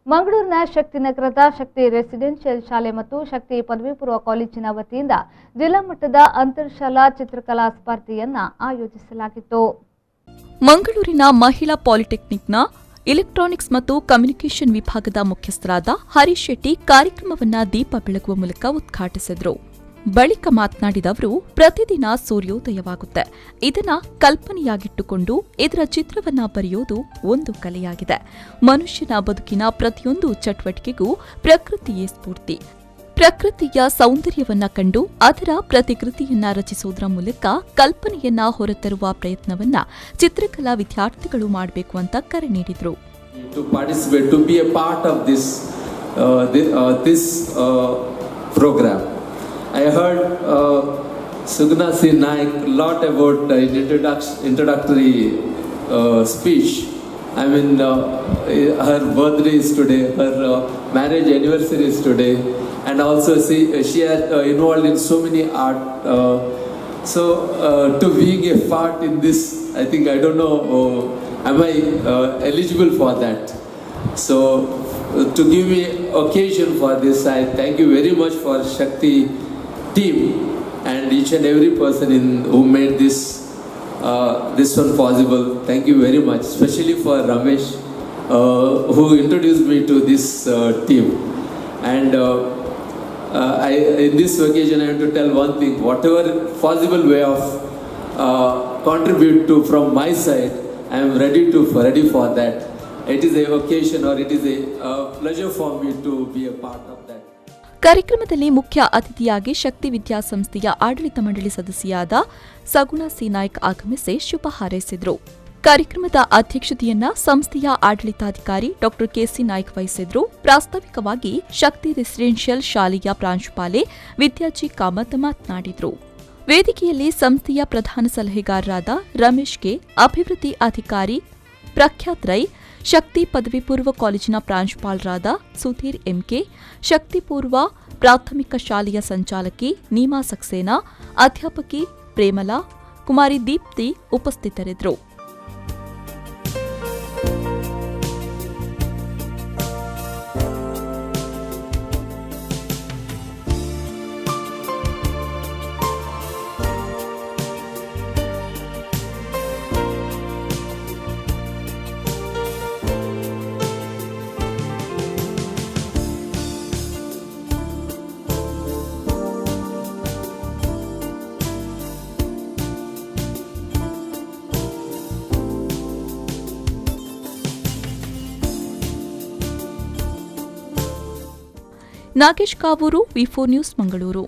ಮಂಗಳೂರಿನ ಶಕ್ತಿನಗರದ ಶಕ್ತಿ ರೆಸಿಡೆನ್ಷಿಯಲ್ ಶಾಲೆ ಮತ್ತು ಶಕ್ತಿ ಪದವಿ ಪೂರ್ವ ಕಾಲೇಜಿನ ವತಿಯಿಂದ ಜಿಲ್ಲಾ ಮಟ್ಟದ ಅಂತರ್ಶಾಲಾ ಚಿತ್ರಕಲಾ ಸ್ಪರ್ಧೆಯನ್ನು ಆಯೋಜಿಸಲಾಗಿತ್ತು. ಮಂಗಳೂರಿನ ಮಹಿಳಾ ಪಾಲಿಟೆಕ್ನಿಕ್ನ ಇಲೆಕ್ಟ್ರಾನಿಕ್ಸ್ ಮತ್ತು ಕಮ್ಯುನಿಕೇಷನ್ ವಿಭಾಗದ ಮುಖ್ಯಸ್ಥರಾದ ಹರೀಶ್ ಶೆಟ್ಟಿ ಕಾರ್ಯಕ್ರಮವನ್ನು ದೀಪ ಬೆಳಗುವ ಮೂಲಕ ಉದ್ಘಾಟಿಸಿದರು. ಬಳಿಕ ಮಾತನಾಡಿದ ಅವರು, ಪ್ರತಿದಿನ ಸೂರ್ಯೋದಯವಾಗುತ್ತೆ. ಇದನ್ನ ಕಲ್ಪನೆಯಾಗಿಟ್ಟುಕೊಂಡು ಇದರ ಚಿತ್ರವನ್ನ ಬರೆಯೋದು ಒಂದು ಕಲೆಯಾಗಿದೆ. ಮನುಷ್ಯನ ಬದುಕಿನ ಪ್ರತಿಯೊಂದು ಚಟುವಟಿಕೆಗೂ ಪ್ರಕೃತಿಯೇ ಸ್ಫೂರ್ತಿ. ಪ್ರಕೃತಿಯ ಸೌಂದರ್ಯವನ್ನ ಕಂಡು ಅದರ ಪ್ರತಿಕೃತಿಯನ್ನ ರಚಿಸುವುದರ ಮೂಲಕ ಕಲ್ಪನೆಯನ್ನ ಹೊರತರುವ ಪ್ರಯತ್ನವನ್ನ ಚಿತ್ರಕಲಾ ವಿದ್ಯಾರ್ಥಿಗಳು ಮಾಡಬೇಕು ಅಂತ ಕರೆ ನೀಡಿದರು. I heard Sugna C. Naik a lot about introductory speech. I mean, her birthday is today, her marriage anniversary is today, and also she has involved in so many art. To being a part in this, I think, I don't know, am I eligible for that? So, to give me occasion for this, I thank you very much for Shakti team and each and every person who made this one possible. Thank you very much, especially for Ramesh who introduced me to this team. And in this occasion I have to tell one thing: whatever possible way of contribute to from my side, I am ready for that. It is a occasion or it is a pleasure for me to be a part of that. ಕಾರ್ಯಕ್ರಮದಲ್ಲಿ ಮುಖ್ಯ ಅತಿಥಿಯಾಗಿ ಶಕ್ತಿ ವಿದ್ಯಾಸಂಸ್ಥೆಯ ಆಡಳಿತ ಮಂಡಳಿ ಸದಸ್ಯರಾದ ಸಗುಣ C Naik ಆಗಮಿಸಿ ಶುಭ ಹಾರೈಸಿದರು. ಕಾರ್ಯಕ್ರಮದ ಅಧ್ಯಕ್ಷತೆಯನ್ನ ಸಂಸ್ಥೆಯ ಆಡಳಿತಾಧಿಕಾರಿ ಡಾ ಕೆಸಿ ನಾಯ್ಕ್ ವಹಿಸಿದ್ರು. ಪ್ರಾಸ್ತಾವಿಕವಾಗಿ ಶಕ್ತಿ ರೆಸಿಡೆನ್ಷಿಯಲ್ ಶಾಲೆಯ ಪ್ರಾಂಶುಪಾಲೆ ವಿದ್ಯಾಜಿ ಕಾಮತ್ ಮಾತನಾಡಿದರು. ವೇದಿಕೆಯಲ್ಲಿ ಸಂಸ್ಥೆಯ ಪ್ರಧಾನ ಸಲಹೆಗಾರರಾದ ರಮೇಶ್ಗೆ, ಅಭಿವೃದ್ಧಿ ಅಧಿಕಾರಿ ಪ್ರಖ್ಯಾತ್ ರೈ, ಶಕ್ತಿ ಪದವಿ ಪೂರ್ವ ಕಾಲೇಜಿನ ಪ್ರಾಂಶುಪಾಲರಾದ ಸುಧೀರ್ ಎಂಕೆ, ಶಕ್ತಿ ಪೂರ್ವ ಪ್ರಾಥಮಿಕ ಶಾಲೆಯ ಸಂಚಾಲಕಿ ನೀಮಾ ಸಕ್ಸೇನಾ, ಅಧ್ಯಾಪಕಿ ಪ್ರೇಮಲಾ, ಕುಮಾರಿ ದೀಪ್ತಿ ಉಪಸ್ಥಿತರಿದ್ದರು. ನಾಗೇಶ್ ಕಾವೂರು, ವಿ4 ನ್ಯೂಸ್, ಮಂಗಳೂರು.